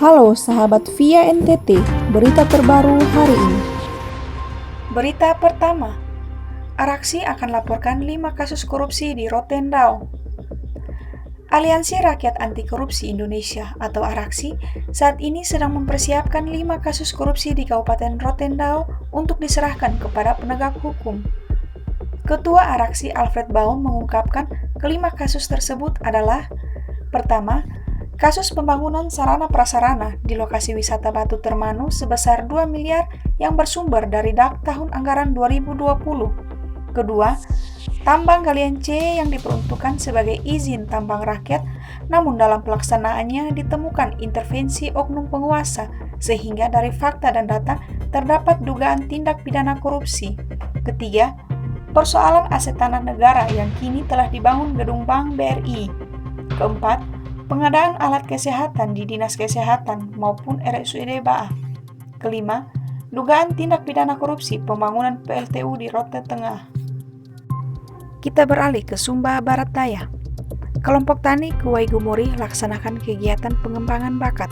Halo sahabat Via NTT, berita terbaru hari ini. Berita pertama, Araksi akan laporkan 5 kasus korupsi di Rotendao. Aliansi Rakyat Anti Korupsi Indonesia atau Araksi saat ini sedang mempersiapkan 5 kasus korupsi di Kabupaten Rotendao untuk diserahkan kepada penegak hukum. Ketua Araksi Alfred Baum mengungkapkan kelima kasus tersebut adalah: pertama, kasus pembangunan sarana prasarana di lokasi wisata Batu Termanu sebesar 2 miliar yang bersumber dari DAK tahun anggaran 2020. Kedua, tambang galian C yang diperuntukkan sebagai izin tambang rakyat, namun dalam pelaksanaannya ditemukan intervensi oknum penguasa, sehingga dari fakta dan data terdapat dugaan tindak pidana korupsi. Ketiga, persoalan aset tanah negara yang kini telah dibangun gedung Bank BRI. Keempat, pengadaan alat kesehatan di Dinas Kesehatan maupun RSUD BA. Kelima, dugaan tindak pidana korupsi pembangunan PLTU di Rote Tengah. Kita beralih ke Sumba Barat Daya. Kelompok Tani Kuwai Gumori laksanakan kegiatan pengembangan bakat.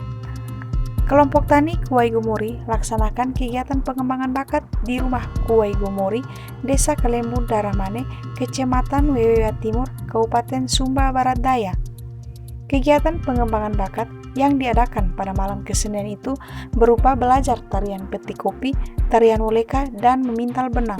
Kelompok Tani Kuwai Gumori laksanakan kegiatan pengembangan bakat di rumah Kuwai Gumori, Desa Kelembu Daramane, Kecamatan Wewewa Timur, Kabupaten Sumba Barat Daya. Kegiatan pengembangan bakat yang diadakan pada malam Kesenian itu berupa belajar tarian petik kopi, tarian woleka, dan memintal benang.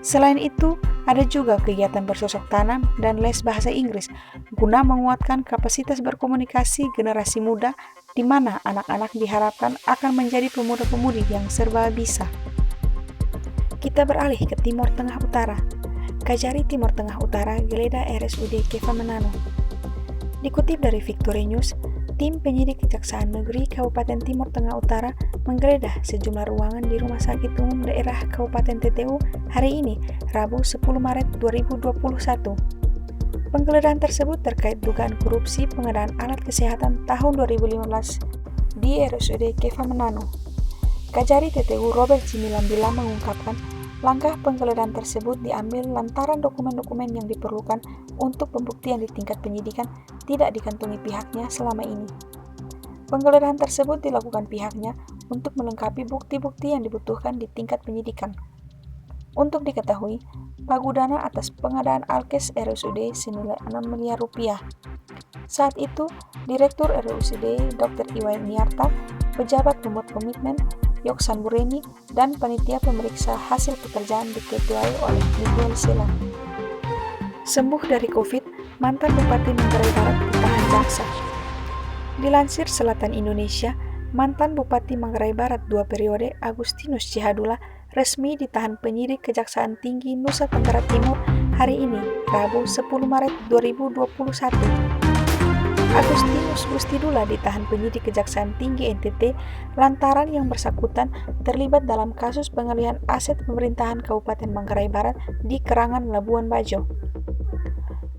Selain itu, ada juga kegiatan bersosok tanam dan les bahasa Inggris guna menguatkan kapasitas berkomunikasi generasi muda, di mana anak-anak diharapkan akan menjadi pemuda-pemudi yang serba bisa. Kita beralih ke Timur Tengah Utara. Kajari Timur Tengah Utara geledah RSUD Keva Manano. Dikutip dari Victory News, tim penyidik Kejaksaan Negeri Kabupaten Timur Tengah Utara menggeledah sejumlah ruangan di Rumah Sakit Umum Daerah Kabupaten TTU hari ini, Rabu 10 Maret 2021. Penggeledahan tersebut terkait dugaan korupsi pengadaan alat kesehatan tahun 2015 di RSUD Keva Manano. Kajari TTU Robert Jimilambila mengungkapkan langkah penggeledahan tersebut diambil lantaran dokumen-dokumen yang diperlukan untuk pembuktian di tingkat penyidikan tidak dikantongi pihaknya selama ini. Penggeledahan tersebut dilakukan pihaknya untuk melengkapi bukti-bukti yang dibutuhkan di tingkat penyidikan. Untuk diketahui, pagudana atas pengadaan alkes RSUD senilai 6 miliar rupiah. Saat itu, Direktur RSUD Dr. Iwan Niarta, pejabat pembuat komitmen Yoksan Bureni, dan panitia pemeriksa hasil pekerjaan diketuai oleh Miguel Selan. Sembuh dari COVID, mantan Bupati Manggarai Barat ditahan jaksa. Dilansir Selatan Indonesia, mantan Bupati Manggarai Barat 2 periode Agustinus Cihadula resmi ditahan penyidik Kejaksaan Tinggi Nusa Tenggara Timur hari ini, Rabu 10 Maret 2021. Agustinus Gustidula ditahan penyidik Kejaksaan Tinggi NTT lantaran yang bersangkutan terlibat dalam kasus pengalihan aset pemerintahan Kabupaten Manggarai Barat di Kerangan, Labuan Bajo.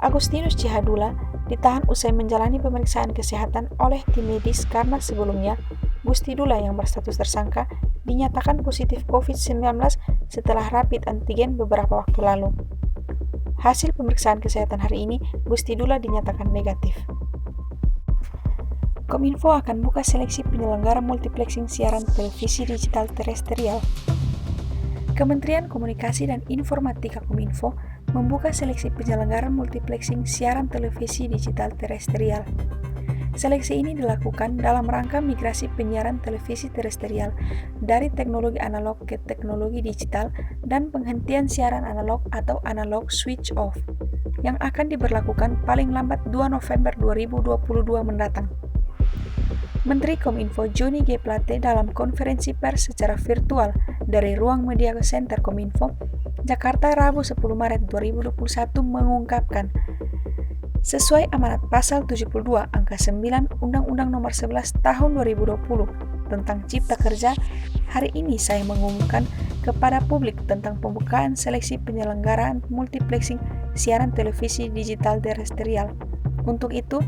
Agustinus Cihadula ditahan usai menjalani pemeriksaan kesehatan oleh tim medis karena sebelumnya Gustidula yang berstatus tersangka dinyatakan positif COVID-19 setelah rapid antigen beberapa waktu lalu. Hasil pemeriksaan kesehatan hari ini, Gustidula dinyatakan negatif. Kominfo akan buka seleksi penyelenggara multiplexing siaran televisi digital terestrial. Kementerian Komunikasi dan Informatika Kominfo membuka seleksi penyelenggara multiplexing siaran televisi digital terestrial. Seleksi ini dilakukan dalam rangka migrasi penyiaran televisi terestrial dari teknologi analog ke teknologi digital dan penghentian siaran analog atau analog switch off yang akan diberlakukan paling lambat 2 November 2022 mendatang. Menteri Kominfo Johnny G. Plate dalam konferensi pers secara virtual dari Ruang Media Center Kominfo, Jakarta, Rabu 10 Maret 2021 mengungkapkan, sesuai amanat pasal 72 angka 9 Undang-Undang Nomor 11 Tahun 2020 tentang Cipta Kerja, hari ini saya mengumumkan kepada publik tentang pembukaan seleksi penyelenggaraan multiplexing siaran televisi digital terestrial. Untuk itu,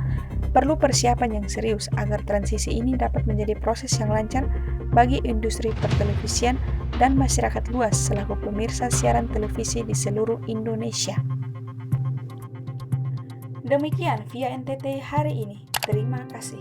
perlu persiapan yang serius agar transisi ini dapat menjadi proses yang lancar bagi industri pertelevisian dan masyarakat luas selaku pemirsa siaran televisi di seluruh Indonesia. Demikian Via NTT hari ini. Terima kasih.